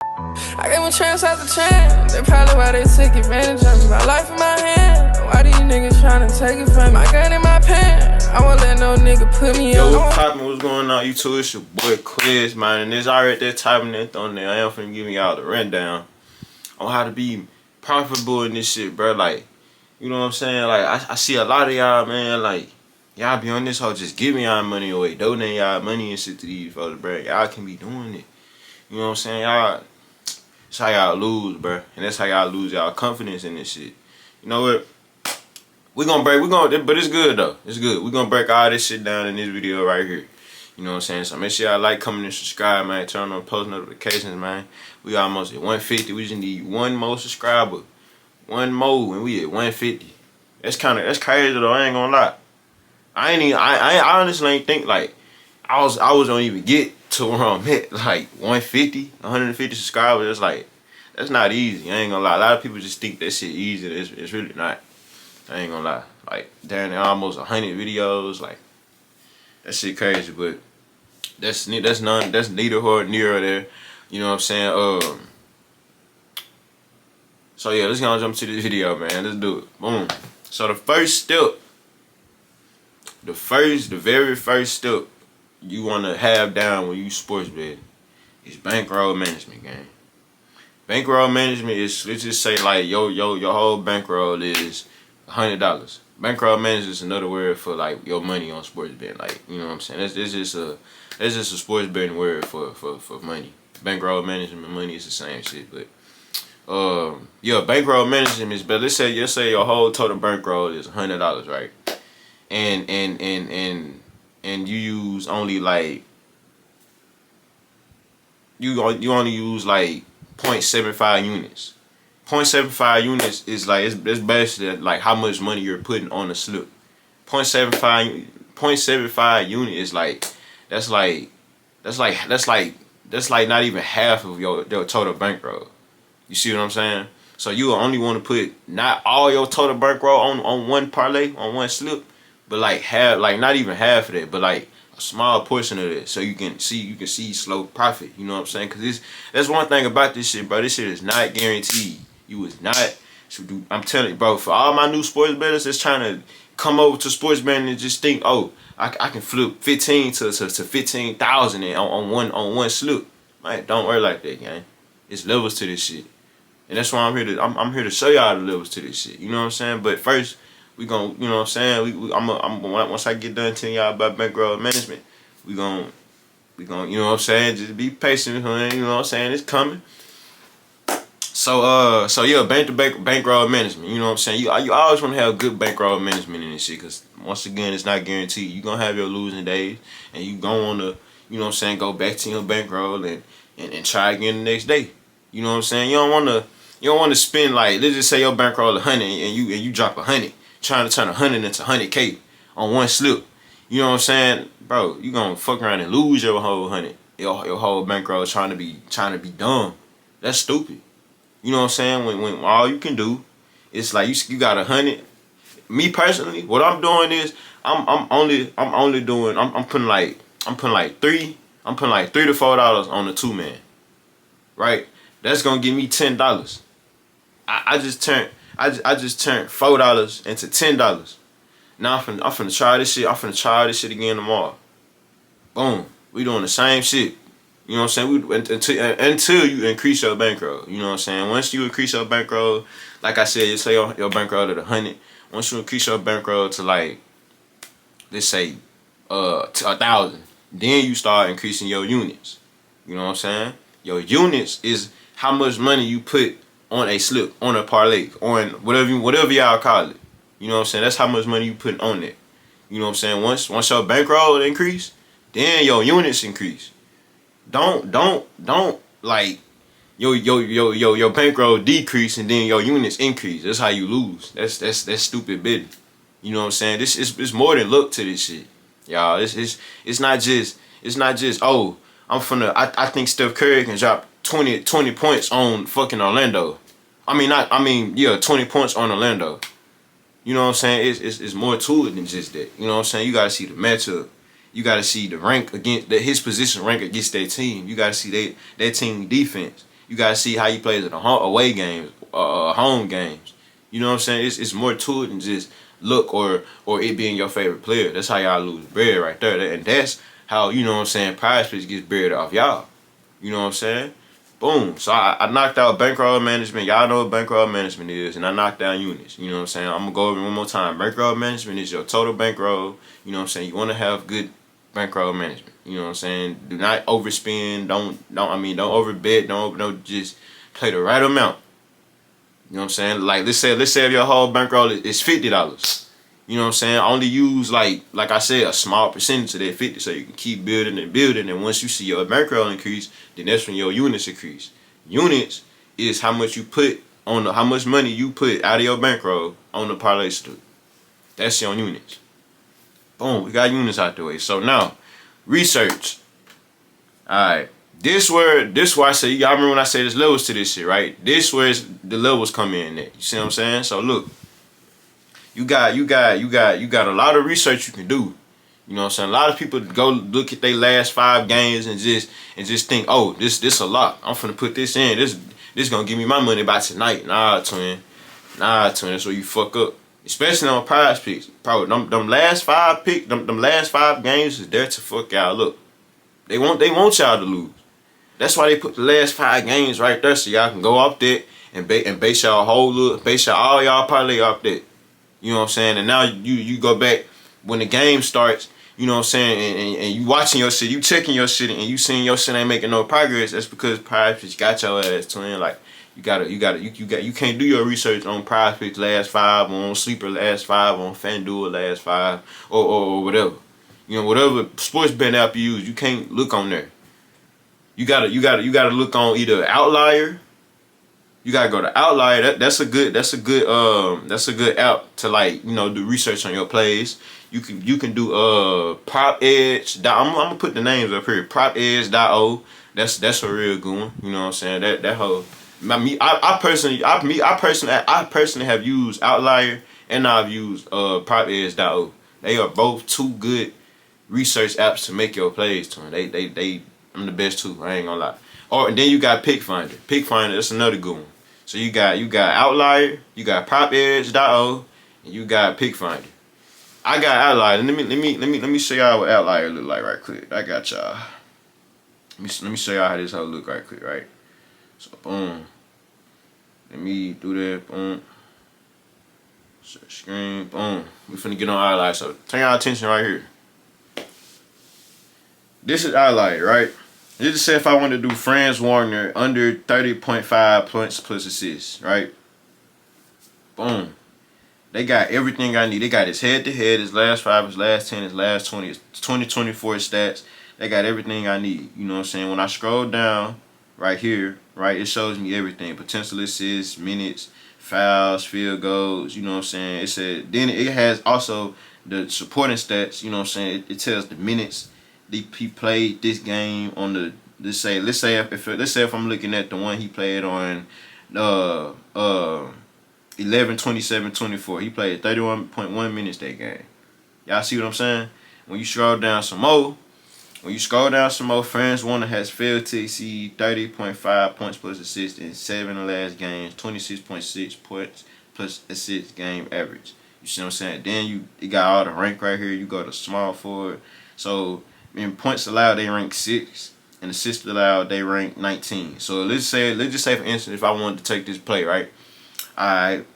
I gave a chance after chance. That's probably why they took advantage of me. My life in my hand. Why these niggas tryna take it from me? My gun in my pants. I won't let no nigga put me Yo, on. what's poppin'? What's going on, YouTube? It's your boy Quiz, man. And this already there typing that on there. I am finna give y'all the rundown on how to be profitable in this shit, bro. Like, you know what I'm saying? Like, I see a lot of y'all, man. Like, y'all be on this hoe just giving y'all money away, donating y'all money and shit to these folks, bro. Y'all can be doing it. You know what I'm saying? Y'all, that's how y'all lose, bro. And that's how y'all lose y'all confidence in this shit. You know what? But it's good though. It's good. We're gonna break all this shit down in this video right here. You know what I'm saying? So make sure y'all like, comment, and subscribe, man. Turn on post notifications, man. We almost at 150. We just need one more subscriber. One more, and we at 150. That's crazy though. I ain't gonna lie. I honestly ain't think like I was gonna even get to where I'm at, like 150, 150 subscribers. It's like that's not easy. I ain't gonna lie. A lot of people just think that shit easy. It's really not. I ain't gonna lie. Like damn, almost 100 videos. Like that shit crazy, but that's neither here nor there. You know what I'm saying? So yeah, let's go jump to this video, man. Let's do it. Boom. So the first step, the very first step you wanna have down when you sports betting is bankroll management, gang. Bankroll management is, let's just say like your whole bankroll is $100. Bankroll management is another word for like your money on sports betting. Like, you know what I'm saying? It's just a sports betting word for money. Bankroll management money is the same shit, but yeah, bankroll management is, but let's say your whole total bankroll is $100, right? And you use only like you only use like 0.75 units. 0.75 units is like it's basically like how much money you're putting on the slip. 0.75 unit is like that's like not even half of your total bankroll. You see what I'm saying? So you only want to put not all your total bankroll on one parlay, on one slip, but like half, like not even half of that, but like a small portion of it, so you can see slow profit. You know what I'm saying? Because that's one thing about this shit, bro. This shit is not guaranteed. You is not. I'm telling you, bro. For all my new sports bettors that's trying to come over to sports betting and just think, oh, I can flip 15 to 15,000 on one slip. Man, don't worry like that, gang. It's levels to this shit, and that's why I'm here to show y'all the levels to this shit. You know what I'm saying? But first, we gon', you know what I'm saying? Once I get done telling y'all about bankroll management, we gon', you know what I'm saying? Just be patient, you know what I'm saying? It's coming. So yeah, bankroll management. You know what I'm saying? You always want to have good bankroll management in this shit, because once again, it's not guaranteed. You gonna have your losing days, and you gonna wanna, you know what I'm saying, go back to your bankroll and try again the next day. You know what I'm saying? You don't wanna spend, like, let's just say your bankroll 100 and you drop 100, trying to turn 100 into 100K on one slip. You know what I'm saying, bro? You gonna fuck around and lose your whole 100, your whole bankroll trying to be dumb. That's stupid. You know what I'm saying? When all you can do is like you got 100. Me personally, what I'm doing is I'm putting like $3 to $4 on the 2-man. Right? That's gonna give me $10. I just turned $4 into $10. Now I'm finna try this shit. I'm finna try this shit again tomorrow. Boom. We doing the same shit. You know what I'm saying? Until you increase your bankroll. You know what I'm saying? Once you increase your bankroll, like I said, you say your bankroll at 100. Once you increase your bankroll to like, let's say, to 1,000, then you start increasing your units. You know what I'm saying? Your units is how much money you put on a slip, on a parlay, on whatever y'all call it. You know what I'm saying? That's how much money you put on it. You know what I'm saying? Once your bankroll increase, then your units increase. Don't like your bankroll decrease and then your units increase. That's how you lose. That's stupid betting. You know what I'm saying? This is more than luck to this shit, y'all. It's not just oh, I think Steph Curry can drop 20 points on fucking Orlando. Yeah, 20 points on Orlando. You know what I'm saying? It's more to it than just that. You know what I'm saying? You gotta see the matchup. You gotta see the rank against his position rank against their team. You gotta see their team defense. You gotta see how he plays at the away games, home games. You know what I'm saying? It's more to it than just look or it being your favorite player. That's how y'all lose bread right there. And that's how, you know what I'm saying, Prize Picks gets bread off y'all. You know what I'm saying? Boom. So I knocked out bankroll management. Y'all know what bankroll management is. And I knocked down units. You know what I'm saying? I'm going to go over it one more time. Bankroll management is your total bankroll. You know what I'm saying? You want to have good bankroll management. You know what I'm saying? Do not overspend. Don't overbet. Don't just play the right amount. You know what I'm saying? Like, let's say if your whole bankroll is $50. You know what I'm saying? Only use, like I said, a small percentage of that 50 so you can keep building and building. And once you see your bankroll increase, then that's when your units increase. Units is how much you put on how much money you put out of your bankroll on the parlay slip. That's your units. Boom, we got units out the way. So now, research. Alright. This where I say, y'all remember when I said there's levels to this shit, right? This where the levels come in at. You see what I'm saying? So look. You got a lot of research you can do. You know what I'm saying? A lot of people go look at their last 5 games and just think, oh, this a lot. I'm finna put this in. This gonna give me my money by tonight. Nah, twin. That's where you fuck up. Especially on Prize Picks. Probably them last 5 games is there to fuck y'all up. They want y'all to lose. That's why they put the last 5 games right there so y'all can go off that and base all y'all parlay off that. You know what I'm saying? And now you go back when the game starts, you know what I'm saying, and you watching your shit, you checking your shit, and you seeing your shit ain't making no progress. That's because Prize Picks got your ass, twin. Like you can't do your research on Prize Picks last 5, on Sleeper last 5, on FanDuel last 5, or whatever. You know, whatever sports betting app you use, you can't look on there. You gotta look on either Outlier. You gotta go to Outlier. That's a good app to, like, you know, do research on your plays. You can do Prop Edge. I'm gonna put the names up here. PropEdge.o. That's a real good one. You know what I'm saying? That whole I personally have used Outlier and I've used PropEdge.o. They are both 2 good research apps to make your plays to them. They I'm the best too. I ain't gonna lie. And then you got PickFinder. PickFinder, that's another good one. So you got Outlier, you got PropEdge.o, and you got PickFinder. I got Outlier. Let me show y'all what Outlier look like right quick. I got y'all. Let me show y'all how this whole look right quick, right? So boom. Let me do that. Boom. Search screen. Boom. We finna get on Outlier. So turn y'all attention right here. This is Outlier, right? This just say if I want to do Franz Wagner under 30.5 points plus assists, right? Boom. They got everything I need. They got his head-to-head, his last 5, his last 10, his last 20, his 2024 stats. They got everything I need. You know what I'm saying? When I scroll down right here, right, it shows me everything. Potential assists, minutes, fouls, field goals. You know what I'm saying? It said, then it has also the supporting stats. You know what I'm saying? It tells the minutes he played this game on the, let's say if I'm looking at the one he played on 11/27/24, he played 31.1 minutes that game. Y'all see what I'm saying? When you scroll down some more, Franz Warner has failed to exceed 30.5 points plus assists in 7 of the last games, 26.6 points plus assists game average. You see what I'm saying? Then you got all the rank right here. You go to small forward. So in points allowed, they rank 6, and assists allowed, they rank 19. So let's just say for instance, if I wanted to take this play, right? Alright.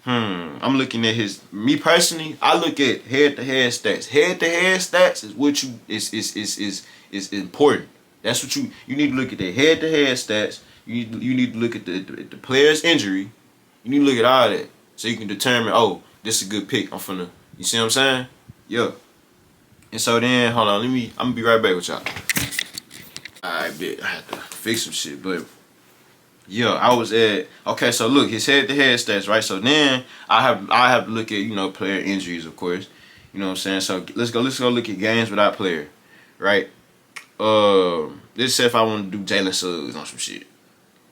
I'm looking at me personally, I look at head-to-head stats. Head-to-head stats is what is important. That's what you need to look at the head-to-head stats. You need to look at the player's injury. You need to look at all that so you can determine, oh, this is a good pick. You see what I'm saying? Yeah. And so then, hold on, I'm gonna be right back with y'all. Alright, bet. I had to fix some shit, but yeah, I was at, okay, so look, his head-to-head stats, right? So then I have to look at, you know, player injuries, of course. You know what I'm saying? So let's go look at games without player, right? Let's say if I want to do Jalen Suggs on some shit.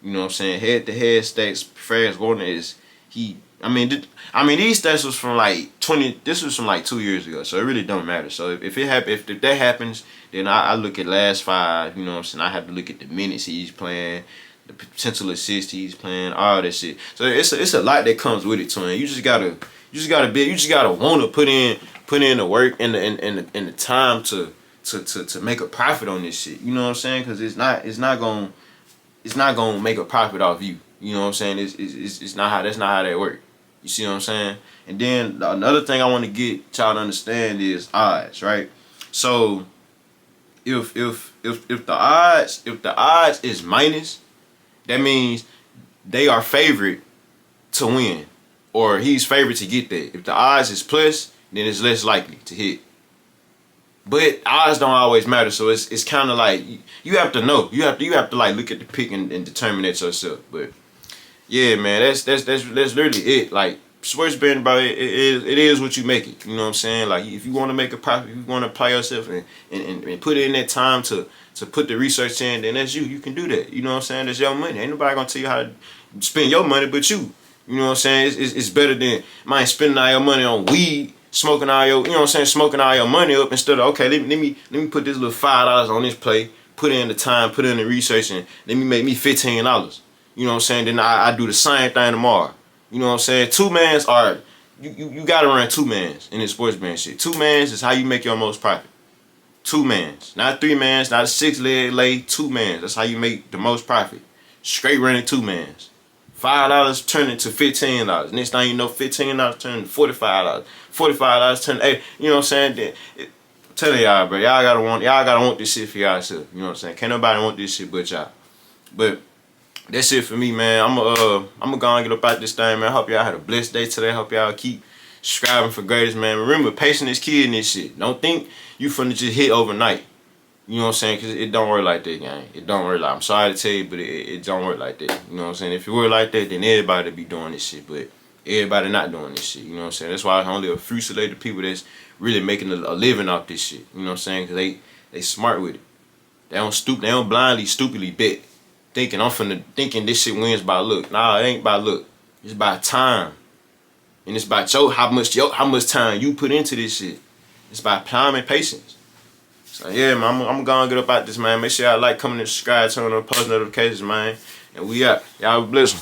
You know what I'm saying? Head-to-head stats, Franz Wagner is these stats was from like 2 years ago, so it really don't matter. So if that happens, then I look at last 5, you know what I'm saying? I have to look at the minutes he's playing, the potential assists he's playing, all that shit. So it's a lot that comes with it, twin. You just gotta want to put in the work and the time to make a profit on this shit. You know what I'm saying? Because it's not gonna make a profit off you. You know what I'm saying? It's not how that's not how that works. You see what I'm saying? And then another thing I want to get y'all to understand is odds, right? So if the odds is minus, that means they are favored to win, or he's favored to get that. If the odds is plus, then it's less likely to hit. But odds don't always matter, so it's kind of like you have to know. You have to like look at the pick and determine that yourself. But yeah, man, that's literally it. Like sports betting, bro, it is what you make it. You know what I'm saying? Like if you want to make a profit, if you want to apply yourself and put in that time to put the research in, then that's you. You can do that. You know what I'm saying? That's your money. Ain't nobody gonna tell you how to spend your money but you. You know what I'm saying? It's better than spending all your money on weed, smoking all your, you know what I'm saying, smoking all your money up instead of, okay, let me put this little $5 on this play, put in the time, put in the research, and let me make me $15. You know what I'm saying? Then I do the same thing tomorrow. You know what I'm saying? Two mans are, you gotta run two mans in this sports betting shit. Two mans is how you make your most profit. Two mans, not three mans, not a 6-leg lay, two mans. That's how you make the most profit. Straight running two mans. $5 turn into $15. Next thing you know, $15 turn to $45. $45 turn to $80. You know what I'm saying? Then, tell y'all, bro, y'all gotta want this shit for y'allself. You know what I'm saying? Can't nobody want this shit but y'all. But that's it for me, man. I'm gonna go and get up out this thing, man. I hope y'all had a blessed day today. I hope y'all keep subscribing for greatest, man. Remember, patience is key in this shit. Don't think you finna just hit overnight. You know what I'm saying? Because it don't work like that, gang. It don't work like I'm sorry to tell you, but it don't work like that. You know what I'm saying? If it work like that, then everybody be doing this shit. But everybody not doing this shit. You know what I'm saying? That's why only a few selected people that's really making a living off this shit. You know what I'm saying? Because they smart with it. They don't blindly, stupidly bet. Thinking this shit wins by luck. Nah, it ain't by luck. It's by time. And it's by how much time you put into this shit. It's by time and patience. So yeah, man, I'm gonna get up out this, man. Make sure y'all like, comment, and subscribe, turn on the post notifications, man. And we out. Y'all bless 'em.